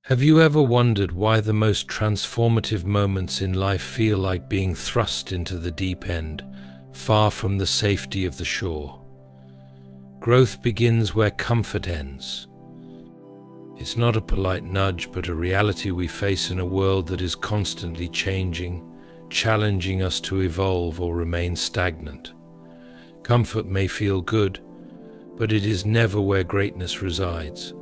Have you ever wondered why the most transformative moments in life feel like being thrust into the deep end, far from the safety of the shore? Growth begins where comfort ends. It's not a polite nudge, but a reality we face in a world that is constantly changing, challenging us to evolve or remain stagnant. Comfort may feel good, but it is never where greatness resides.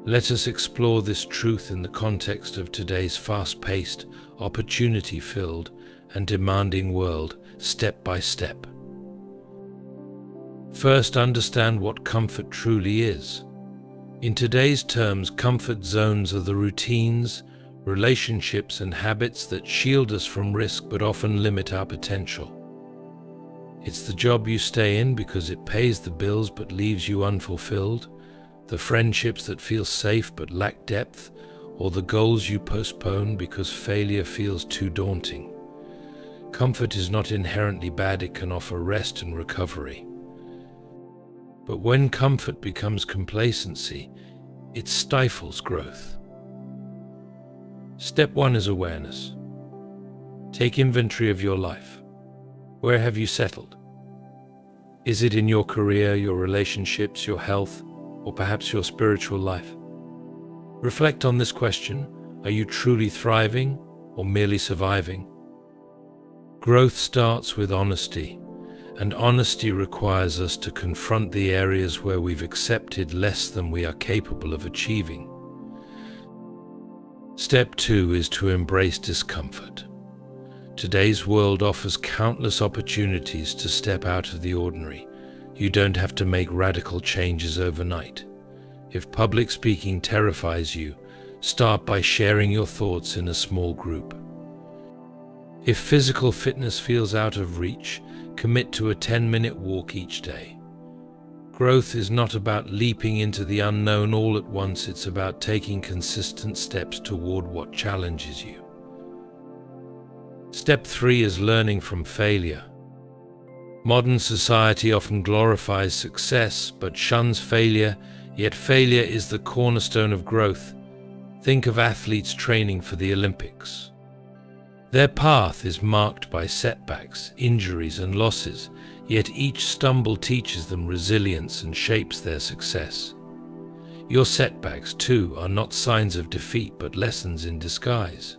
Let us explore this truth in the context of today's fast-paced, opportunity-filled, and demanding world, step by step. First, understand what comfort truly is. In today's terms, comfort zones are the routines, relationships, and habits that shield us from risk but often limit our potential. It's the job you stay in because it pays the bills but leaves you unfulfilled, the friendships that feel safe but lack depth, or the goals you postpone because failure feels too daunting. Comfort is not inherently bad, it can offer rest and recovery. But when comfort becomes complacency, it stifles growth. Step 1 is awareness. Take inventory of your life. Where have you settled? Is it in your career, your relationships, your health, or perhaps your spiritual life? Reflect on this question. Are you truly thriving or merely surviving? Growth starts with honesty, and honesty requires us to confront the areas where we've accepted less than we are capable of achieving. Step 2 is to embrace discomfort. Today's world offers countless opportunities to step out of the ordinary. You don't have to make radical changes overnight. If public speaking terrifies you, start by sharing your thoughts in a small group. If physical fitness feels out of reach, commit to a 10-minute walk each day. Growth is not about leaping into the unknown all at once, it's about taking consistent steps toward what challenges you. Step 3 is learning from failure. Modern society often glorifies success but shuns failure, yet failure is the cornerstone of growth. Think of athletes training for the Olympics. Their path is marked by setbacks, injuries, and losses, yet each stumble teaches them resilience and shapes their success. Your setbacks, too, are not signs of defeat but lessons in disguise.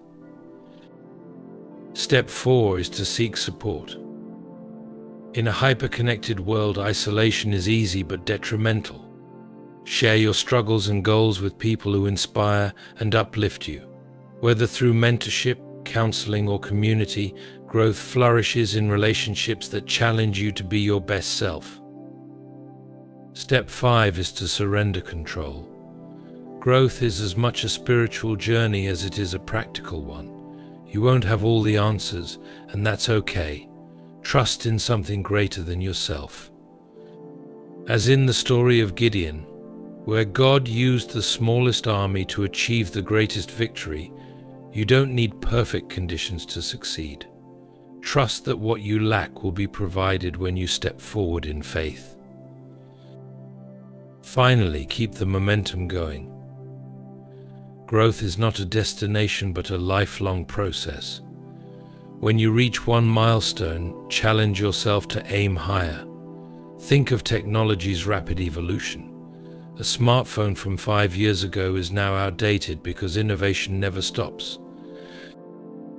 Step 4 is to seek support. In a hyper-connected world, isolation is easy but detrimental. Share your struggles and goals with people who inspire and uplift you. Whether through mentorship, counseling, or community, growth flourishes in relationships that challenge you to be your best self. Step 5 is to surrender control. Growth is as much a spiritual journey as it is a practical one. You won't have all the answers, and that's okay. Trust in something greater than yourself. As in the story of Gideon, where God used the smallest army to achieve the greatest victory, you don't need perfect conditions to succeed. Trust that what you lack will be provided when you step forward in faith. Finally, keep the momentum going. Growth is not a destination but a lifelong process. When you reach one milestone, challenge yourself to aim higher. Think of technology's rapid evolution. A smartphone from 5 years ago is now outdated because innovation never stops.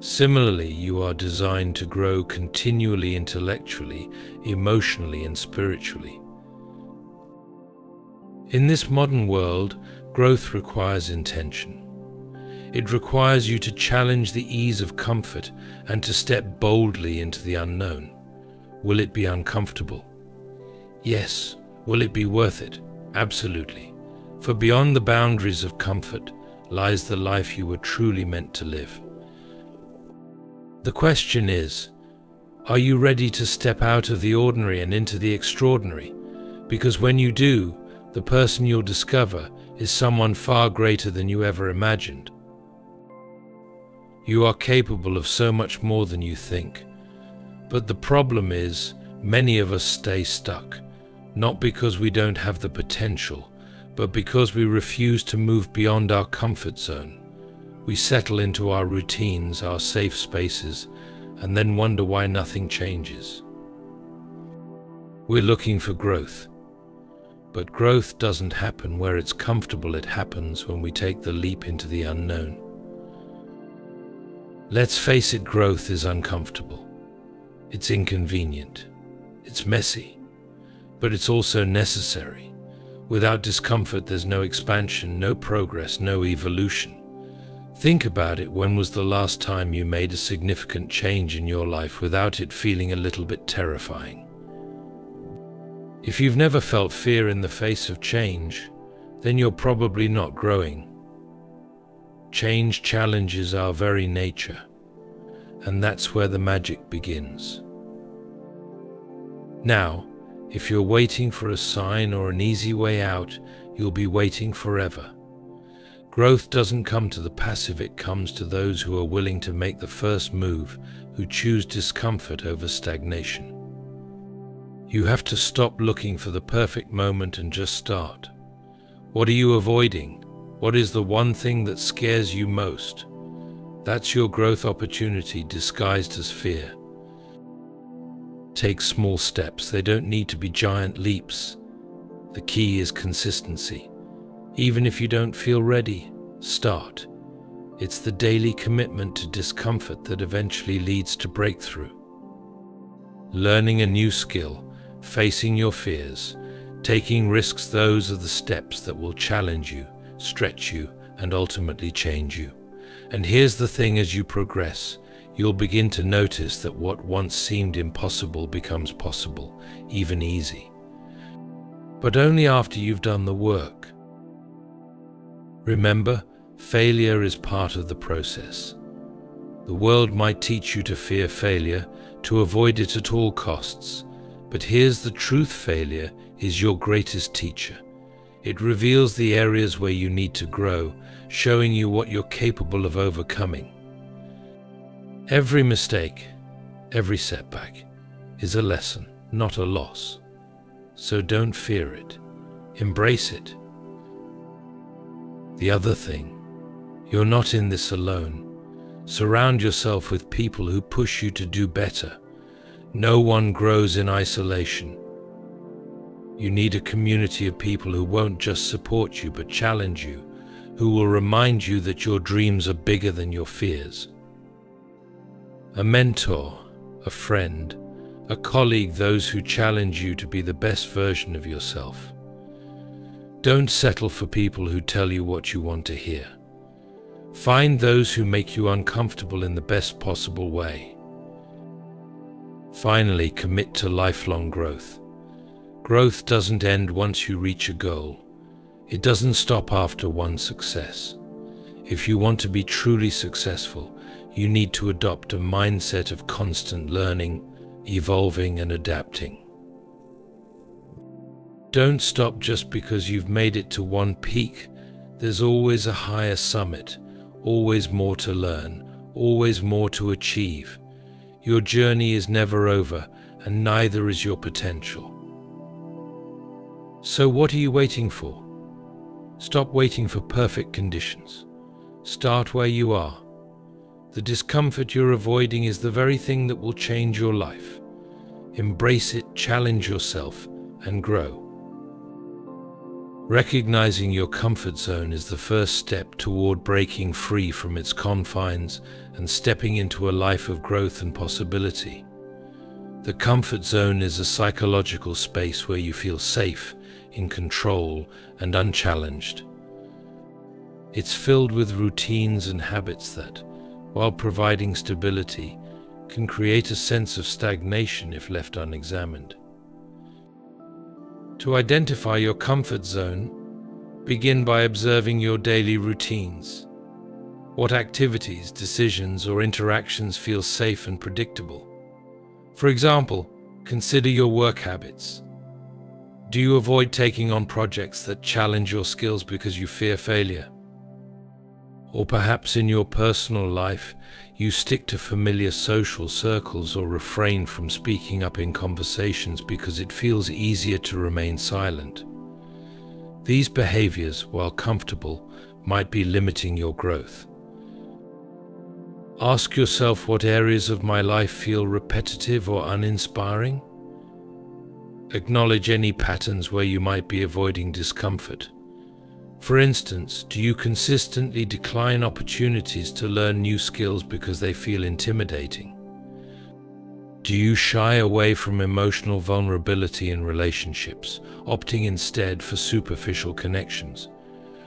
Similarly, you are designed to grow continually intellectually, emotionally, and spiritually. In this modern world, growth requires intention. It requires you to challenge the ease of comfort and to step boldly into the unknown. Will it be uncomfortable? Yes. Will it be worth it? Absolutely. For beyond the boundaries of comfort lies the life you were truly meant to live. The question is, are you ready to step out of the ordinary and into the extraordinary? Because when you do, the person you'll discover is someone far greater than you ever imagined. You are capable of so much more than you think. But the problem is, many of us stay stuck, not because we don't have the potential, But because we refuse to move beyond our comfort zone, we settle into our routines, our safe spaces, and then wonder why nothing changes. We're looking for growth, but growth doesn't happen where it's comfortable. It happens when we take the leap into the unknown. Let's face it, growth is uncomfortable. It's inconvenient. It's messy, but it's also necessary. Without discomfort, there's no expansion, no progress, no evolution. Think about it. When was the last time you made a significant change in your life without it feeling a little bit terrifying? If you've never felt fear in the face of change, then you're probably not growing. Change challenges our very nature, and that's where the magic begins. Now, if you're waiting for a sign or an easy way out, you'll be waiting forever. Growth doesn't come to the passive, it comes to those who are willing to make the first move, who choose discomfort over stagnation. You have to stop looking for the perfect moment and just start. What are you avoiding? What is the one thing that scares you most? That's your growth opportunity disguised as fear. Take small steps. They don't need to be giant leaps. The key is consistency. Even if you don't feel ready, start. It's the daily commitment to discomfort that eventually leads to breakthrough. Learning a new skill, facing your fears, taking risks, those are the steps that will challenge you, stretch you, and ultimately change you. And here's the thing, as you progress, you'll begin to notice that what once seemed impossible becomes possible, even easy. But only after you've done the work. Remember, failure is part of the process. The world might teach you to fear failure, to avoid it at all costs. But here's the truth: failure is your greatest teacher. It reveals the areas where you need to grow, showing you what you're capable of overcoming. Every mistake, every setback is a lesson, not a loss. So don't fear it. Embrace it. The other thing, you're not in this alone. Surround yourself with people who push you to do better. No one grows in isolation. You need a community of people who won't just support you but challenge you, who will remind you that your dreams are bigger than your fears. A mentor, a friend, a colleague, those who challenge you to be the best version of yourself. Don't settle for people who tell you what you want to hear. Find those who make you uncomfortable in the best possible way. Finally, commit to lifelong growth. Growth doesn't end once you reach a goal. It doesn't stop after one success. If you want to be truly successful, you need to adopt a mindset of constant learning, evolving, and adapting. Don't stop just because you've made it to one peak. There's always a higher summit, always more to learn, always more to achieve. Your journey is never over, and neither is your potential. So what are you waiting for? Stop waiting for perfect conditions. Start where you are. The discomfort you're avoiding is the very thing that will change your life. Embrace it, challenge yourself, and grow. Recognizing your comfort zone is the first step toward breaking free from its confines and stepping into a life of growth and possibility. The comfort zone is a psychological space where you feel safe, in control, and unchallenged. It's filled with routines and habits that, while providing stability, can create a sense of stagnation if left unexamined. To identify your comfort zone, begin by observing your daily routines. What activities, decisions, or interactions feel safe and predictable? For example, consider your work habits. Do you avoid taking on projects that challenge your skills because you fear failure? Or perhaps in your personal life, you stick to familiar social circles or refrain from speaking up in conversations because it feels easier to remain silent. These behaviors, while comfortable, might be limiting your growth. Ask yourself, what areas of my life feel repetitive or uninspiring? Acknowledge any patterns where you might be avoiding discomfort. For instance, do you consistently decline opportunities to learn new skills because they feel intimidating? Do you shy away from emotional vulnerability in relationships, opting instead for superficial connections?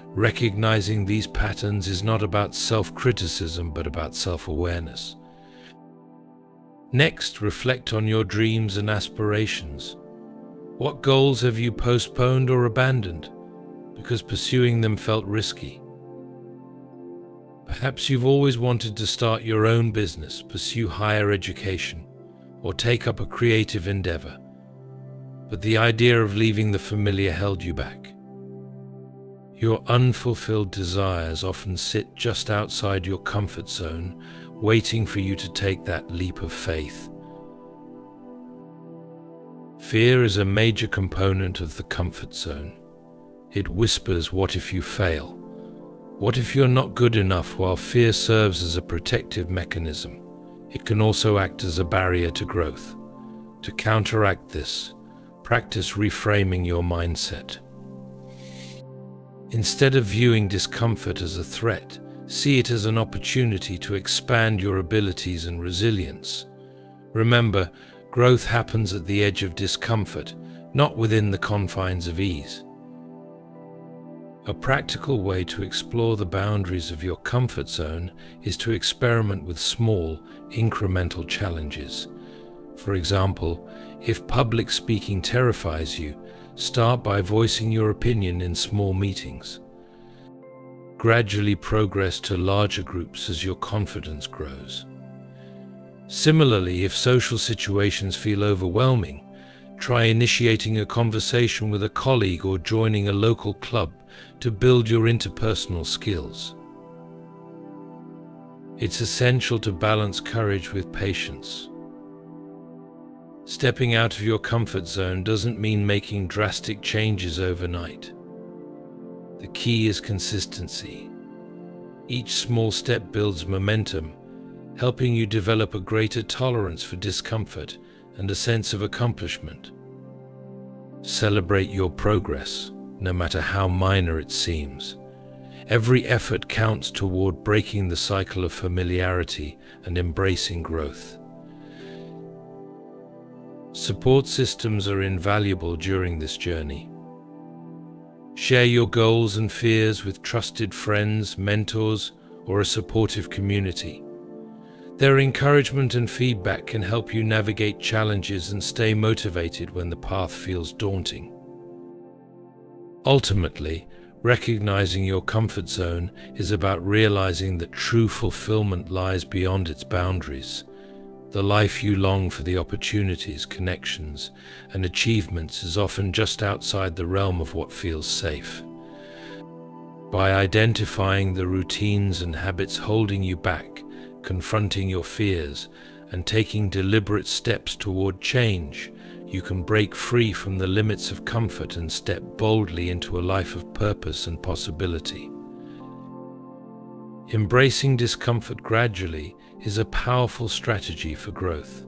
Recognizing these patterns is not about self-criticism, but about self-awareness. Next, reflect on your dreams and aspirations. What goals have you postponed or abandoned because pursuing them felt risky? Perhaps you've always wanted to start your own business, pursue higher education, or take up a creative endeavor, but the idea of leaving the familiar held you back. Your unfulfilled desires often sit just outside your comfort zone, waiting for you to take that leap of faith. Fear is a major component of the comfort zone. It whispers, what if you fail? What if you're not good enough? While fear serves as a protective mechanism, it can also act as a barrier to growth. To counteract this, practice reframing your mindset. Instead of viewing discomfort as a threat, see it as an opportunity to expand your abilities and resilience. Remember, growth happens at the edge of discomfort, not within the confines of ease. A practical way to explore the boundaries of your comfort zone is to experiment with small, incremental challenges. For example, if public speaking terrifies you, start by voicing your opinion in small meetings. Gradually progress to larger groups as your confidence grows. Similarly, if social situations feel overwhelming, try initiating a conversation with a colleague or joining a local club to build your interpersonal skills. It's essential to balance courage with patience. Stepping out of your comfort zone doesn't mean making drastic changes overnight. The key is consistency. Each small step builds momentum, helping you develop a greater tolerance for discomfort and a sense of accomplishment. Celebrate your progress, no matter how minor it seems. Every effort counts toward breaking the cycle of familiarity and embracing growth. Support systems are invaluable during this journey. Share your goals and fears with trusted friends, mentors, or a supportive community. Their encouragement and feedback can help you navigate challenges and stay motivated when the path feels daunting. Ultimately, recognizing your comfort zone is about realizing that true fulfillment lies beyond its boundaries. The life you long for, the opportunities, connections, and achievements, is often just outside the realm of what feels safe. By identifying the routines and habits holding you back, confronting your fears, and taking deliberate steps toward change, you can break free from the limits of comfort and step boldly into a life of purpose and possibility. Embracing discomfort gradually is a powerful strategy for growth.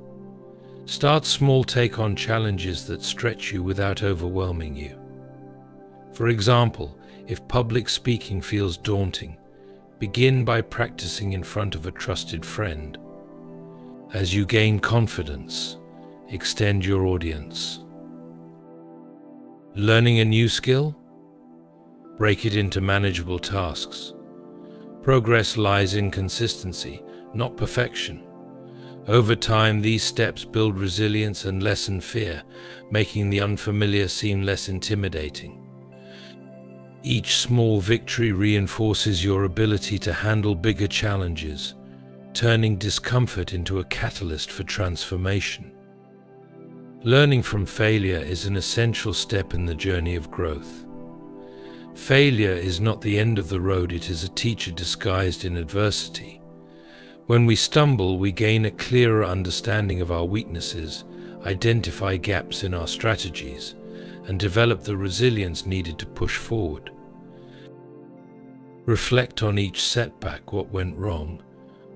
Start small, take on challenges that stretch you without overwhelming you. For example, if public speaking feels daunting, begin by practicing in front of a trusted friend. As you gain confidence, extend your audience. Learning a new skill? Break it into manageable tasks. Progress lies in consistency, not perfection. Over time, these steps build resilience and lessen fear, making the unfamiliar seem less intimidating. Each small victory reinforces your ability to handle bigger challenges, turning discomfort into a catalyst for transformation. Learning from failure is an essential step in the journey of growth. Failure is not the end of the road, it is a teacher disguised in adversity. When we stumble, we gain a clearer understanding of our weaknesses, identify gaps in our strategies, and develop the resilience needed to push forward. Reflect on each setback, what went wrong,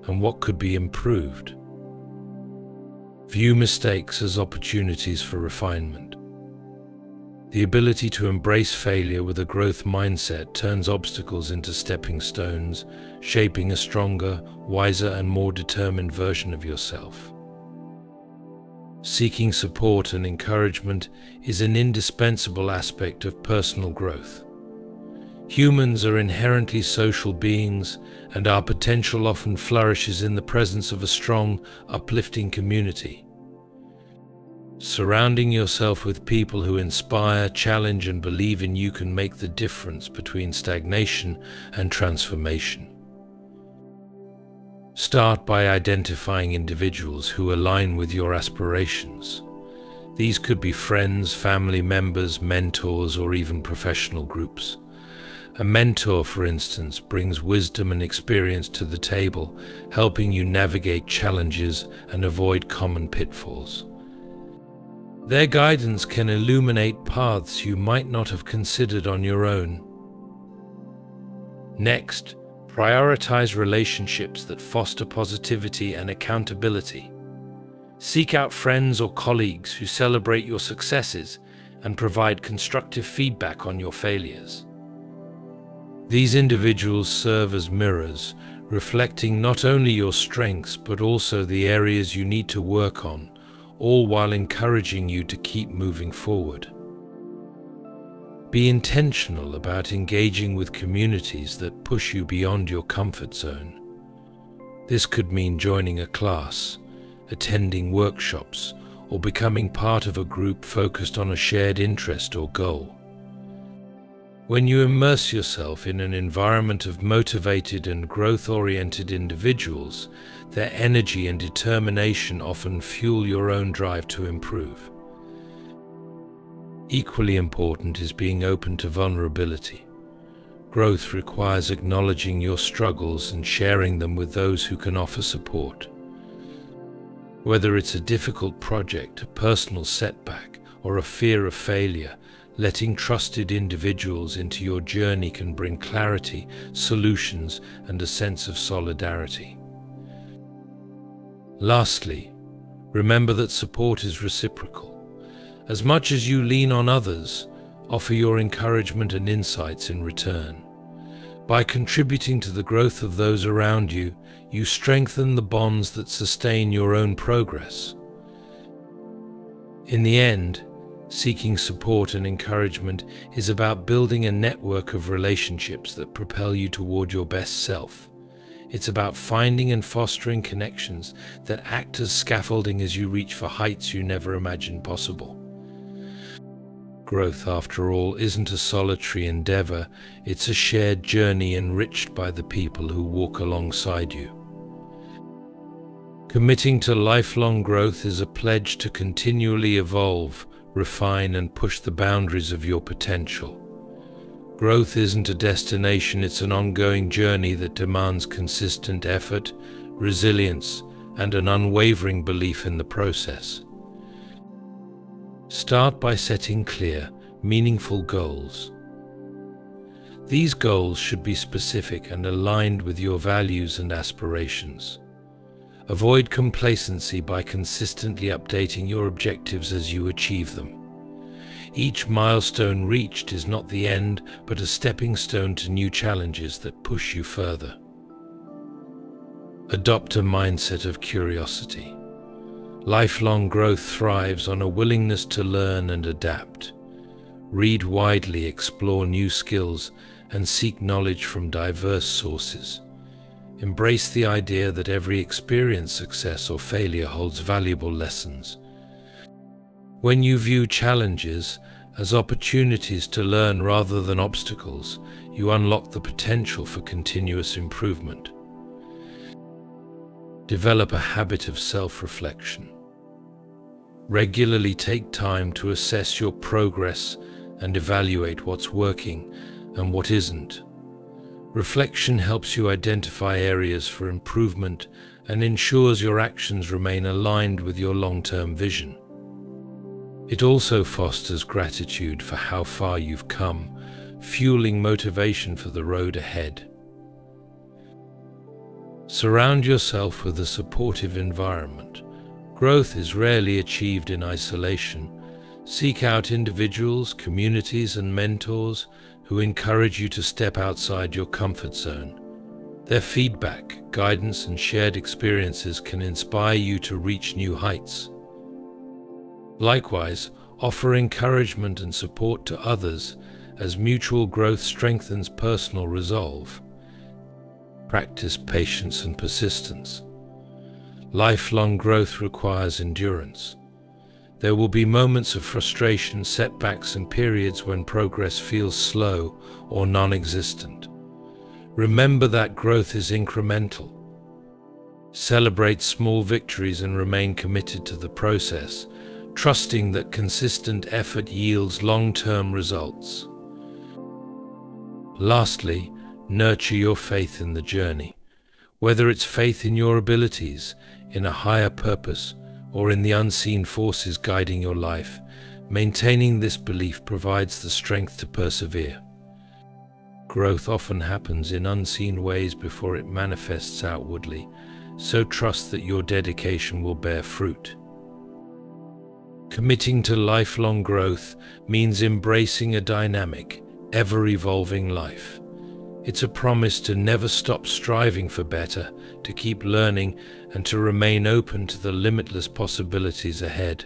and what could be improved. View mistakes as opportunities for refinement. The ability to embrace failure with a growth mindset turns obstacles into stepping stones, shaping a stronger, wiser, and more determined version of yourself. Seeking support and encouragement is an indispensable aspect of personal growth. Humans are inherently social beings, and our potential often flourishes in the presence of a strong, uplifting community. Surrounding yourself with people who inspire, challenge, and believe in you can make the difference between stagnation and transformation. Start by identifying individuals who align with your aspirations. These could be friends, family members, mentors, or even professional groups. A mentor, for instance, brings wisdom and experience to the table, helping you navigate challenges and avoid common pitfalls. Their guidance can illuminate paths you might not have considered on your own. Next, prioritize relationships that foster positivity and accountability. Seek out friends or colleagues who celebrate your successes and provide constructive feedback on your failures. These individuals serve as mirrors, reflecting not only your strengths but also the areas you need to work on, all while encouraging you to keep moving forward. Be intentional about engaging with communities that push you beyond your comfort zone. This could mean joining a class, attending workshops, or becoming part of a group focused on a shared interest or goal. When you immerse yourself in an environment of motivated and growth-oriented individuals, their energy and determination often fuel your own drive to improve. Equally important is being open to vulnerability. Growth requires acknowledging your struggles and sharing them with those who can offer support. Whether it's a difficult project, a personal setback, or a fear of failure, letting trusted individuals into your journey can bring clarity, solutions, and a sense of solidarity. Lastly, remember that support is reciprocal. As much as you lean on others, offer your encouragement and insights in return. By contributing to the growth of those around you, you strengthen the bonds that sustain your own progress. In the end, seeking support and encouragement is about building a network of relationships that propel you toward your best self. It's about finding and fostering connections that act as scaffolding as you reach for heights you never imagined possible. Growth, after all, isn't a solitary endeavor, it's a shared journey enriched by the people who walk alongside you. Committing to lifelong growth is a pledge to continually evolve, refine, and push the boundaries of your potential. Growth isn't a destination, it's an ongoing journey that demands consistent effort, resilience, and an unwavering belief in the process. Start by setting clear, meaningful goals. These goals should be specific and aligned with your values and aspirations. Avoid complacency by consistently updating your objectives as you achieve them. Each milestone reached is not the end, but a stepping stone to new challenges that push you further. Adopt a mindset of curiosity. Lifelong growth thrives on a willingness to learn and adapt. Read widely, explore new skills, and seek knowledge from diverse sources. Embrace the idea that every experience, success, or failure holds valuable lessons. When you view challenges as opportunities to learn rather than obstacles, you unlock the potential for continuous improvement. Develop a habit of self-reflection. Regularly take time to assess your progress and evaluate what's working and what isn't. Reflection helps you identify areas for improvement and ensures your actions remain aligned with your long-term vision. It also fosters gratitude for how far you've come, fueling motivation for the road ahead. Surround yourself with a supportive environment. Growth is rarely achieved in isolation. Seek out individuals, communities, and mentors who encourage you to step outside your comfort zone. Their feedback, guidance, and shared experiences can inspire you to reach new heights. Likewise, offer encouragement and support to others as mutual growth strengthens personal resolve. Practice patience and persistence. Lifelong growth requires endurance. There will be moments of frustration, setbacks, and periods when progress feels slow or non-existent. Remember that growth is incremental. Celebrate small victories and remain committed to the process, trusting that consistent effort yields long-term results. Lastly, nurture your faith in the journey. Whether it's faith in your abilities, in a higher purpose, or in the unseen forces guiding your life, maintaining this belief provides the strength to persevere. Growth often happens in unseen ways before it manifests outwardly, so trust that your dedication will bear fruit. Committing to lifelong growth means embracing a dynamic, ever-evolving life. It's a promise to never stop striving for better, to keep learning, and to remain open to the limitless possibilities ahead.